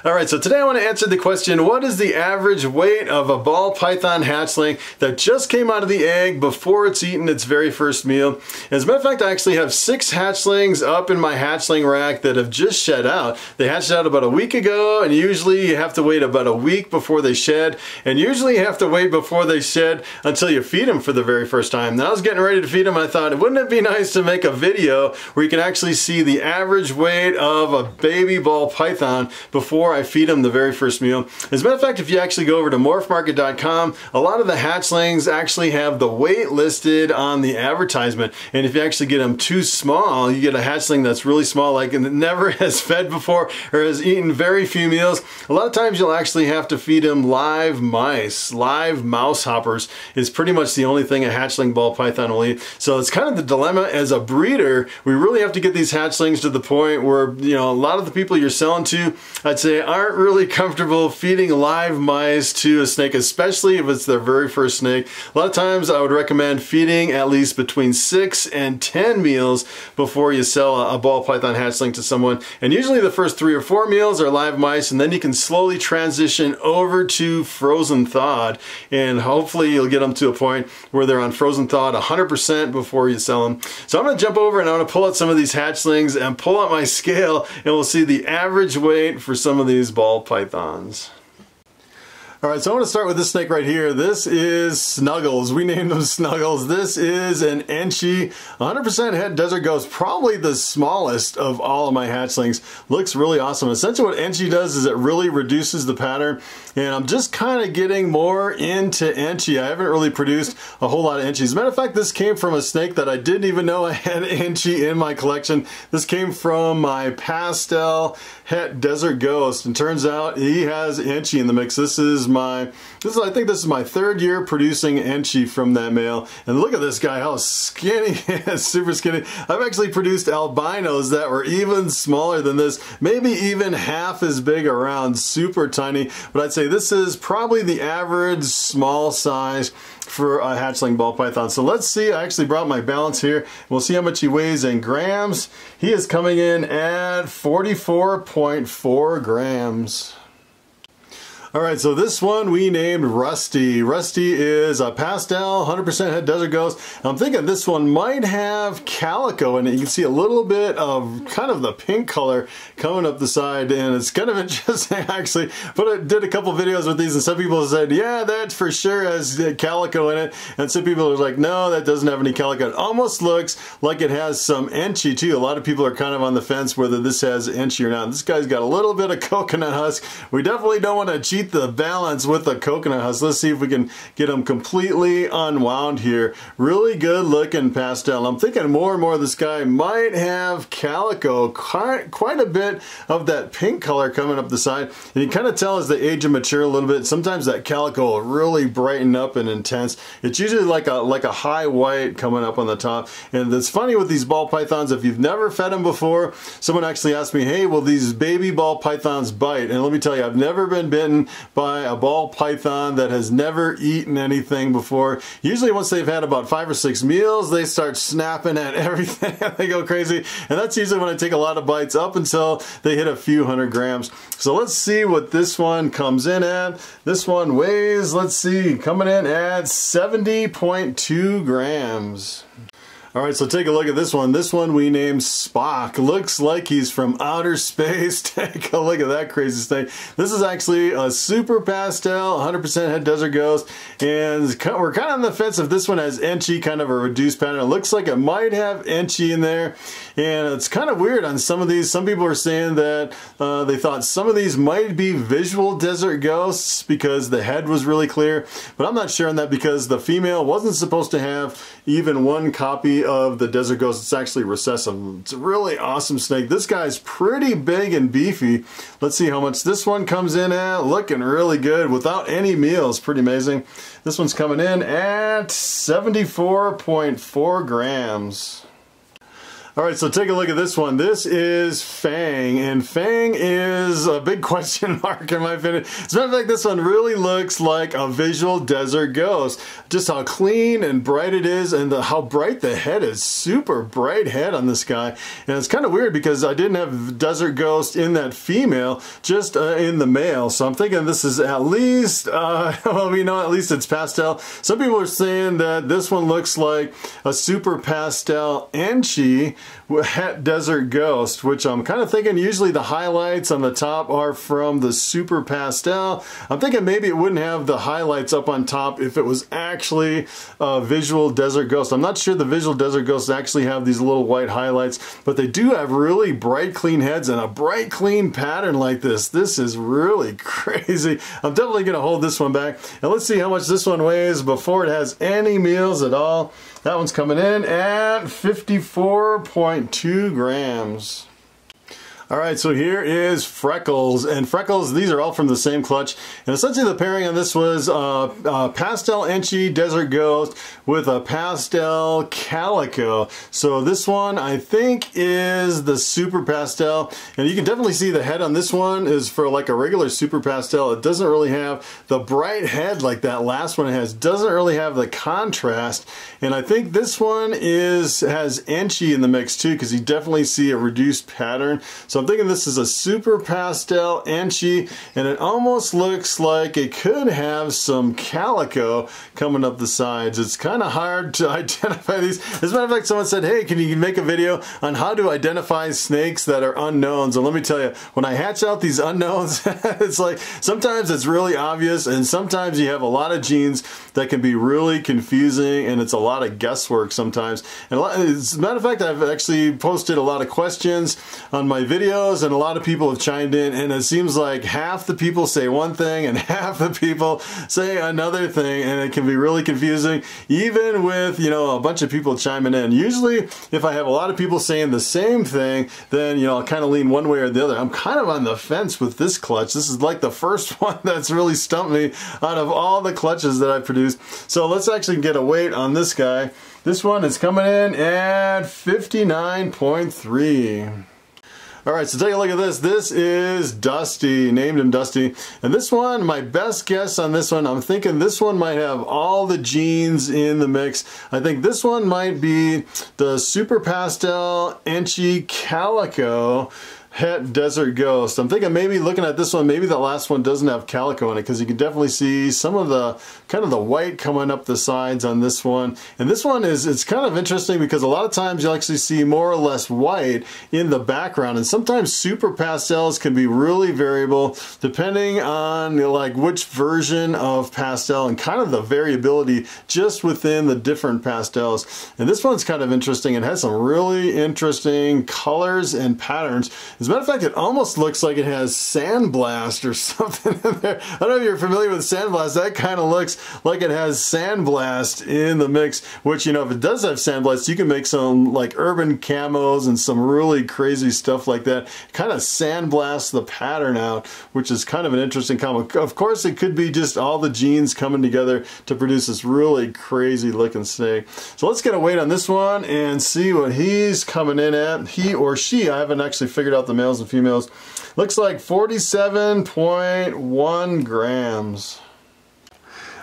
Alright, so today I want to answer the question, what is the average weight of a ball python hatchling that just came out of the egg before it's eaten its very first meal? As a matter of fact, I actually have 6 hatchlings up in my hatchling rack that have just shed out. They hatched out about a week ago, and usually you have to wait about a week before they shed, and usually you have to wait before they shed until you feed them for the very first time. Now I was getting ready to feed them, and I thought, wouldn't it be nice to make a video where you can actually see the average weight of a baby ball python before I feed them the very first meal. As a matter of fact, if you actually go over to morphmarket.com, a lot of the hatchlings actually have the weight listed on the advertisement. And if you actually get them too small, you get a hatchling that's really small, like and never has fed before or has eaten very few meals. A lot of times you'll actually have to feed them live mice. Live mouse hoppers is pretty much the only thing a hatchling ball python will eat. So it's kind of the dilemma as a breeder. We really have to get these hatchlings to the point where, you know, a lot of the people you're selling to, I'd say, aren't really comfortable feeding live mice to a snake, especially if it's their very first snake. A lot of times I would recommend feeding at least between 6 and 10 meals before you sell a ball python hatchling to someone. And usually the first 3 or 4 meals are live mice, and then you can slowly transition over to frozen thawed, and hopefully you'll get them to a point where they're on frozen thawed 100% before you sell them. So I'm going to jump over and I'm going to pull out some of these hatchlings and pull out my scale, and we'll see the average weight for some of these ball pythons. Alright, so I want to start with this snake right here. This is Snuggles. We named him Snuggles. This is an Enchi, 100% het desert ghost, probably the smallest of all of my hatchlings. Looks really awesome. Essentially what Enchi does is it really reduces the pattern, and I'm just kind of getting more into Enchi. I haven't really produced a whole lot of Enchis. As a matter of fact, this came from a snake that I didn't even know I had Enchi in my collection. This came from my pastel het desert ghost, and turns out he has Enchi in the mix. I think this is my 3rd year producing Enchi from that male. And look at this guy, how skinny he is, super skinny. I've actually produced albinos that were even smaller than this, maybe even half as big around, super tiny. But I'd say this is probably the average small size for a hatchling ball python. So let's see, I actually brought my balance here. We'll see how much he weighs in grams. He is coming in at 44.4 grams. Alright, so this one we named Rusty. Rusty is a pastel, 100% het desert ghost. I'm thinking this one might have Calico in it. You can see a little bit of kind of the pink color coming up the side, and it's kind of interesting actually. But I did a couple videos with these, and some people said, yeah, that for sure has Calico in it. And some people are like, no, that doesn't have any Calico. It almost looks like it has some Enchi too. A lot of people are kind of on the fence whether this has Enchi or not. This guy's got a little bit of coconut husk. We definitely don't want to cheat the balance with the coconut husk. Let's see if we can get them completely unwound here. Really good looking pastel. I'm thinking more and more this guy might have Calico. Quite a bit of that pink color coming up the side. And you kind of tell as they age and mature a little bit, sometimes that Calico will really brighten up and intense. It's usually like a high white coming up on the top. And it's funny with these ball pythons, if you've never fed them before, someone actually asked me, hey, will these baby ball pythons bite? And let me tell you, I've never been bitten by a ball python that has never eaten anything before. Usually once they've had about 5 or 6 meals, they start snapping at everything. They go crazy. And that's usually when I take a lot of bites up until they hit a few hundred grams. So let's see what this one comes in at. This one weighs, let's see, coming in at 70.2 grams. Alright, so take a look at this one. This one we named Spock. Looks like he's from outer space. Take a look at that crazy snake. This is actually a super pastel, 100% het desert ghost. And we're kind of on the fence if this one has Enchi, kind of a reduced pattern. It looks like it might have Enchi in there. And it's kind of weird on some of these. Some people are saying that they thought some of these might be visual desert ghosts because the head was really clear. But I'm not sure on that because the female wasn't supposed to have even one copy of the desert ghost. It's actually recessive. It's a really awesome snake. This guy's pretty big and beefy. Let's see how much this one comes in at. Looking really good without any meals. Pretty amazing. This one's coming in at 74.4 grams. All right, so take a look at this one. This is FANG, and FANG is a big question mark in my opinion. As a matter of fact, this one really looks like a visual desert ghost. Just how clean and bright it is, and how bright the head is. Super bright head on this guy. And it's kind of weird because I didn't have desert ghost in that female, just in the male. So I'm thinking this is at least, well, we know at least it's pastel. Some people are saying that this one looks like a super pastel Enchi Desert Ghost, which I'm kind of thinking usually the highlights on the top are from the super pastel. I'm thinking maybe it wouldn't have the highlights up on top if it was actually a visual desert ghost. I'm not sure the visual desert ghosts actually have these little white highlights, but they do have really bright clean heads and a bright clean pattern like this. This is really crazy. I'm definitely going to hold this one back, and let's see how much this one weighs before it has any meals at all. That one's coming in at 54.2 grams. All right, so here is Freckles, and Freckles, these are all from the same clutch, and essentially the pairing on this was pastel Enchi Desert Ghost with a pastel Calico. So this one I think is the super pastel, and you can definitely see the head on this one is for like a regular super pastel. It doesn't really have the bright head like that last one has. Doesn't really have the contrast, and I think this one has Enchi in the mix too, because you definitely see a reduced pattern. So I'm thinking this is a super pastel Enchi, and it almost looks like it could have some Calico coming up the sides. It's kind of hard to identify these. As a matter of fact, someone said, hey, can you make a video on how to identify snakes that are unknowns? And let me tell you, when I hatch out these unknowns, it's like sometimes it's really obvious, and sometimes you have a lot of genes that can be really confusing, and it's a lot of guesswork sometimes. And as a matter of fact, I've actually posted a lot of questions on my videos, and a lot of people have chimed in, and it seems like half the people say one thing and half the people say another thing, and it can be really confusing even with, you know, a bunch of people chiming in. Usually if I have a lot of people saying the same thing, then, you know, I'll kind of lean one way or the other. I'm kind of on the fence with this clutch. This is like the first one that's really stumped me out of all the clutches that I've produced. So let's actually get a weight on this guy. This one is coming in at 59.3. All right, so take a look at this. This is Dusty, named him Dusty. And this one, my best guess on this one, I'm thinking this one might have all the genes in the mix. I think this one might be the Super Pastel Enchi Calico Het Desert Ghost. I'm thinking maybe looking at this one, maybe the last one doesn't have Calico in it, because you can definitely see some of the kind of the white coming up the sides on this one. And this one is, it's kind of interesting because a lot of times you'll actually see more or less white in the background, and sometimes super pastels can be really variable depending on, you know, like which version of pastel and kind of the variability just within the different pastels. And this one's kind of interesting. It has some really interesting colors and patterns. As a matter of fact, it almost looks like it has Sandblast or something in there. I don't know if you're familiar with Sandblast. That kind of looks like it has Sandblast in the mix, which, you know, if it does have Sandblast, you can make some like urban camos and some really crazy stuff like that. Kind of sandblast the pattern out, which is kind of an interesting combo. Of course, it could be just all the genes coming together to produce this really crazy looking snake. So let's get a weight on this one and see what he's coming in at. He or she, I haven't actually figured out the males and females. Looks like 47.1 grams.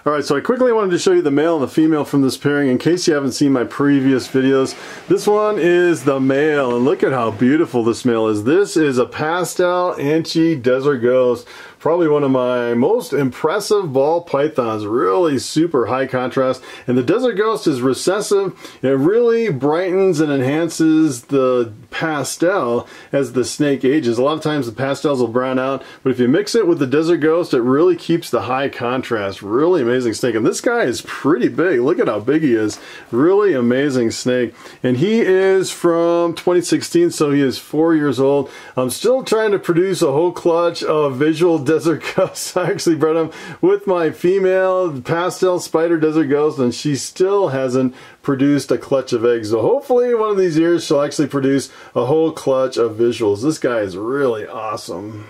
Alright, so I quickly wanted to show you the male and the female from this pairing in case you haven't seen my previous videos. This one is the male, and look at how beautiful this male is. This is a pastel Enchi Desert Ghost. Probably one of my most impressive ball pythons. Really super high contrast. And the Desert Ghost is recessive. It really brightens and enhances the pastel as the snake ages. A lot of times the pastels will brown out, but if you mix it with the Desert Ghost, it really keeps the high contrast. Really amazing snake. And this guy is pretty big. Look at how big he is. Really amazing snake. And he is from 2016, so he is 4 years old. I'm still trying to produce a whole clutch of visual Desert Ghosts. I actually bred them with my female pastel spider Desert Ghost, and she still hasn't produced a clutch of eggs. So hopefully one of these years she'll actually produce a whole clutch of visuals. This guy is really awesome.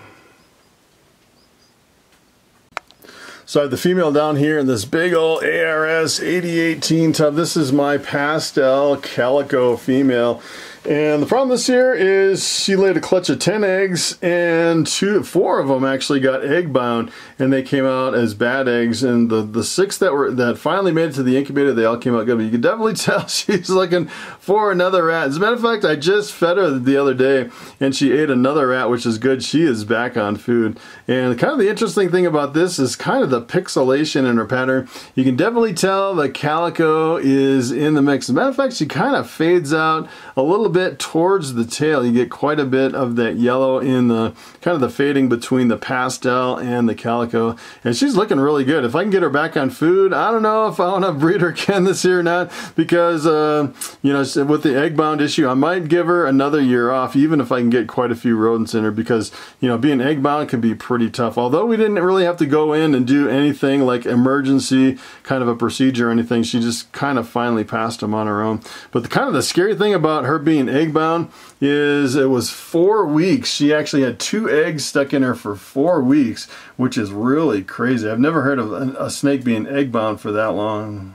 So I have the female down here in this big old ARS 8018 tub. This is my pastel Calico female. And the problem this year is she laid a clutch of 10 eggs, and 4 of them actually got egg bound, and they came out as bad eggs. And the 6 that finally made it to the incubator, they all came out good. But you can definitely tell she's looking for another rat. As a matter of fact, I just fed her the other day, and she ate another rat, which is good. She is back on food. And kind of the interesting thing about this is kind of the pixelation in her pattern. You can definitely tell the Calico is in the mix. As a matter of fact, she kind of fades out a little bit towards the tail. You get quite a bit of that yellow in the kind of the fading between the pastel and the Calico, and she's looking really good. If I can get her back on food, I don't know if I want to breed her again this year or not, because you know, with the egg bound issue, I might give her another year off, even if I can get quite a few rodents in her, because you know, being egg bound can be pretty tough. Although we didn't really have to go in and do anything like emergency kind of a procedure or anything, she just kind of finally passed them on her own. But the scary thing about her being egg bound is it was 4 weeks. She actually had 2 eggs stuck in her for 4 weeks, which is really crazy. I've never heard of a snake being egg bound for that long.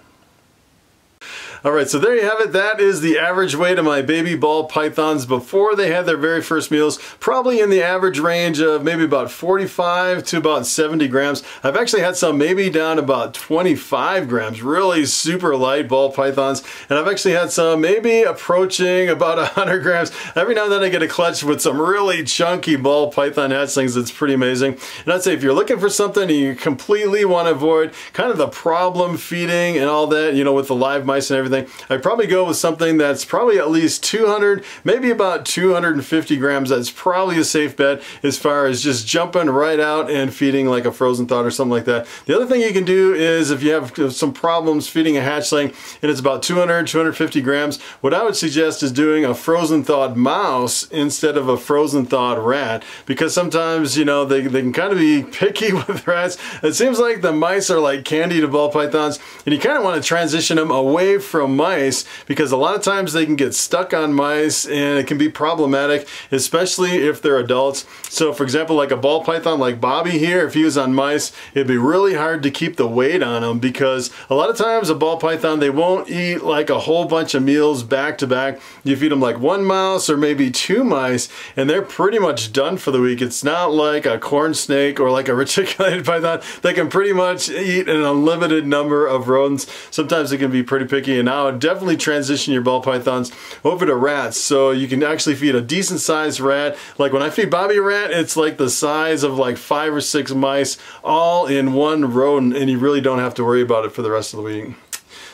Alright, so there you have it. That is the average weight of my baby ball pythons before they had their very first meals. Probably in the average range of maybe about 45 to about 70 grams. I've actually had some maybe down about 25 grams, really super light ball pythons. And I've actually had some maybe approaching about 100 grams. Every now and then I get a clutch with some really chunky ball python hatchlings. That's pretty amazing. And I'd say if you're looking for something and you completely want to avoid kind of the problem feeding and all that, you know, with the live mice and everything, I'd probably go with something that's probably at least 200, maybe about 250 grams. That's probably a safe bet as far as just jumping right out and feeding like a frozen thawed or something like that. The other thing you can do is if you have some problems feeding a hatchling and it's about 200, 250 grams, what I would suggest is doing a frozen thawed mouse instead of a frozen thawed rat, because sometimes, you know, they can kind of be picky with rats. It seems like the mice are like candy to ball pythons, and you kind of want to transition them away from mice, because a lot of times they can get stuck on mice and it can be problematic, especially if they're adults. So for example, like a ball python like Bobby here, if he was on mice, it'd be really hard to keep the weight on him, because a lot of times a ball python, they won't eat like a whole bunch of meals back to back. You feed them like 1 mouse or maybe 2 mice and they're pretty much done for the week. It's not like a corn snake or like a reticulated python. They can pretty much eat an unlimited number of rodents. Sometimes they can be pretty picky, and now definitely transition your ball pythons over to rats, so you can actually feed a decent sized rat. Like when I feed Bobby a rat, it's like the size of like 5 or 6 mice all in one rodent, and you really don't have to worry about it for the rest of the week.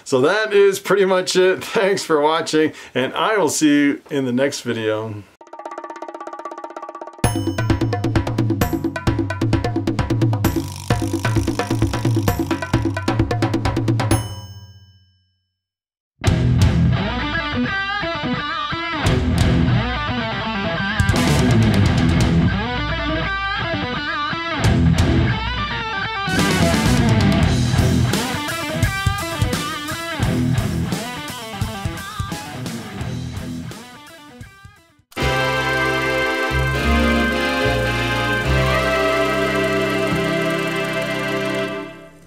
So that is pretty much it. Thanks for watching, and I will see you in the next video.